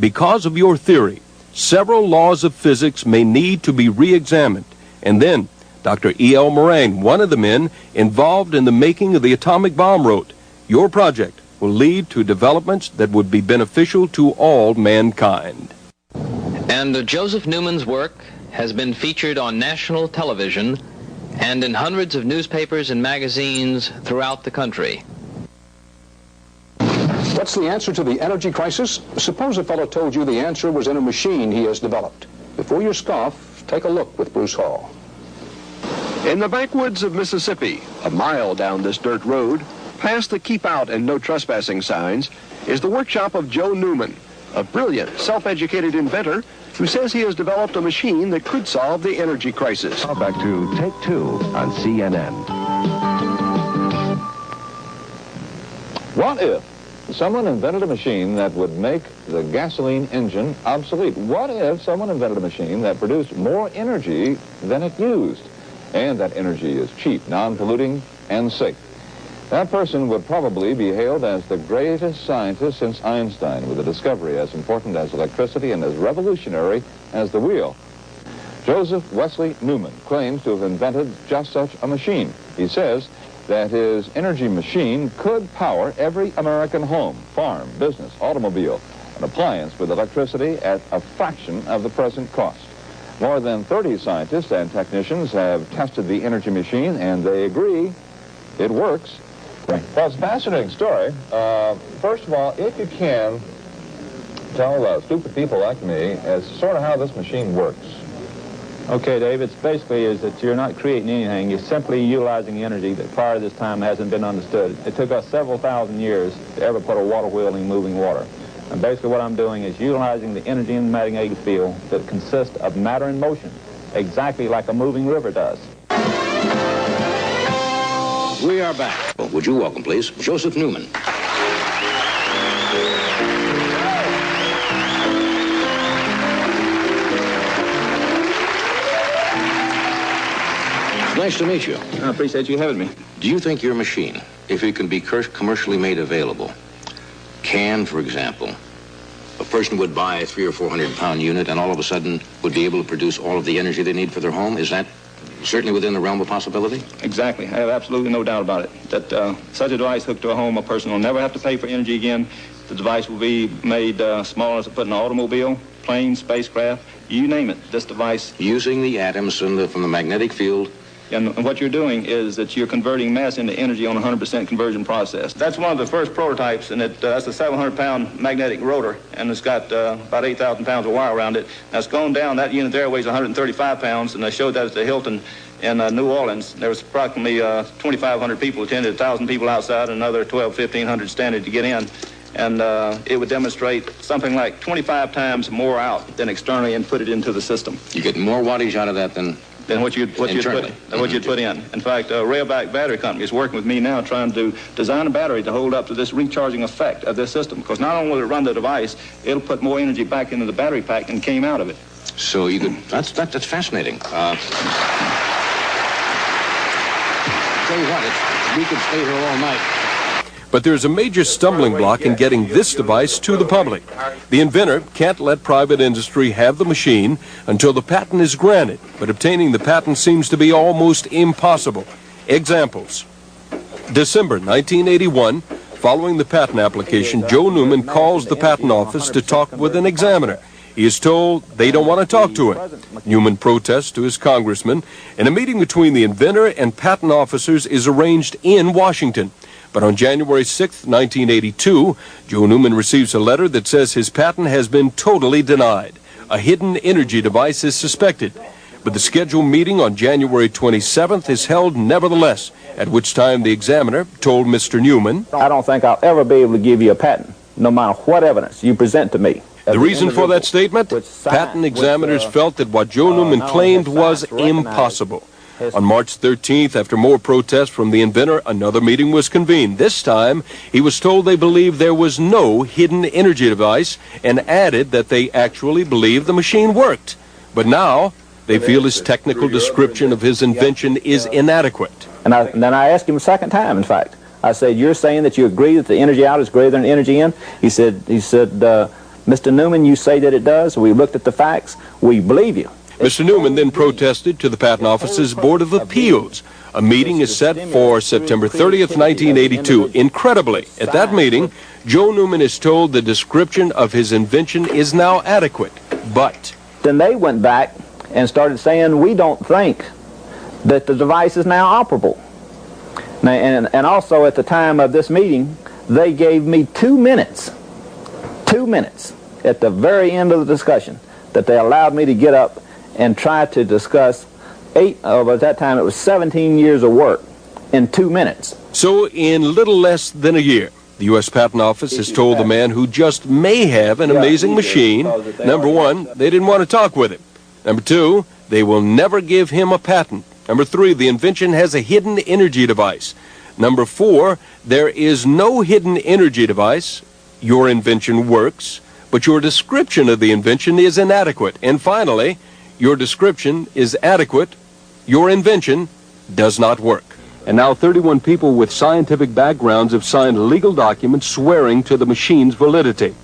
Because of your theory, several laws of physics may need to be re-examined. And then, Dr. E.L. Moraine, one of the men involved in the making of the atomic bomb, wrote, "Your project will lead to developments that would be beneficial to all mankind." And Joseph Newman's work has been featured on national television and in hundreds of newspapers and magazines throughout the country. What's the answer to the energy crisis? Suppose a fellow told you the answer was in a machine he has developed. Before you scoff, take a look with Bruce Hall. In the backwoods of Mississippi, a mile down this dirt road, past the keep out and no trespassing signs, is the workshop of Joe Newman, a brilliant, self-educated inventor who says he has developed a machine that could solve the energy crisis. Now back to Take Two on CNN. What if someone invented a machine that would make the gasoline engine obsolete? What if someone invented a machine that produced more energy than it used? And that energy is cheap, non-polluting, and safe. That person would probably be hailed as the greatest scientist since Einstein, with a discovery as important as electricity and as revolutionary as the wheel. Joseph Wesley Newman claims to have invented just such a machine. He says that his energy machine could power every American home, farm, business, automobile, and appliance with electricity at a fraction of the present cost. More than 30 scientists and technicians have tested the energy machine, and they agree it works. Well, it's a fascinating story. First of all, if you can tell stupid people like me as sort of how this machine works. Okay, Dave, it's basically is that you're not creating anything. You're simply utilizing energy that prior to this time hasn't been understood. It took us several thousand years to ever put a water wheel in moving water. And basically what I'm doing is utilizing the energy in the magnetic field that consists of matter in motion, exactly like a moving river does. We are back. Well, would you welcome, please, Joseph Newman. Nice to meet you. I appreciate you having me. Do you think your machine, if it can be commercially made available, can, for example, a person would buy a 300 or 400 pound unit and all of a sudden would be able to produce all of the energy they need for their home? Is that certainly within the realm of possibility? Exactly. I have absolutely no doubt about it. That such a device hooked to a home, a person will never have to pay for energy again. The device will be made small enough to put in an automobile, plane, spacecraft, you name it. This device... Using the atoms from the magnetic field. And what you're doing is that you're converting mass into energy on a 100% conversion process. That's one of the first prototypes, and that's a 700-pound magnetic rotor, and it's got about 8,000 pounds of wire around it. Now, it's gone down. That unit there weighs 135 pounds, and I showed that at the Hilton in New Orleans. There was approximately 2,500 people attended, 1,000 people outside, and another 1,500 standing to get in. And it would demonstrate something like 25 times more out than externally inputted into the system. You get more wattage out of that than what you'd put in. In fact, Railback Battery Company is working with me now trying to design a battery to hold up to this recharging effect of this system. Because not only will it run the device, it'll put more energy back into the battery pack than came out of it. So you could, that's fascinating. Tell you what, we could stay here all night. But there's a major stumbling block in getting this device to the public. The inventor can't let private industry have the machine until the patent is granted, but obtaining the patent seems to be almost impossible. Examples. December 1981, following the patent application, Joe Newman calls the patent office to talk with an examiner. He is told they don't want to talk to him. Newman protests to his congressman, and a meeting between the inventor and patent officers is arranged in Washington. But on January 6, 1982, Joe Newman receives a letter that says his patent has been totally denied. A hidden energy device is suspected. But the scheduled meeting on January 27th is held nevertheless, at which time the examiner told Mr. Newman, "I don't think I'll ever be able to give you a patent, no matter what evidence you present to me." The reason for that statement? Patent examiners felt that what Joe Newman claimed was impossible. On March 13th, after more protests from the inventor, another meeting was convened. This time, he was told they believed there was no hidden energy device and added that they actually believed the machine worked. But now, they feel his technical description of his invention is inadequate. And then I asked him a second time, in fact. I said, "You're saying that you agree that the energy out is greater than energy in?" He said, Mr. Newman, you say that it does. We looked at the facts. We believe you. Mr. Newman then protested to the Patent Office's Board of Appeals. A meeting is set for September 30th, 1982. Incredibly, at that meeting, Joe Newman is told the description of his invention is now adequate, but... Then they went back and started saying, we don't think that the device is now operable. Now, and also at the time of this meeting, they gave me 2 minutes at the very end of the discussion that they allowed me to get up and try to discuss at that time it was 17 years of work in 2 minutes. So in little less than a year, the U.S. Patent Office has told the man who just may have an amazing machine, number one, they didn't want to talk with him. Number two, they will never give him a patent. Number three, the invention has a hidden energy device. Number four, there is no hidden energy device. Your invention works, but your description of the invention is inadequate. And finally, your description is adequate. Your invention does not work. And now 31 people with scientific backgrounds have signed legal documents swearing to the machine's validity.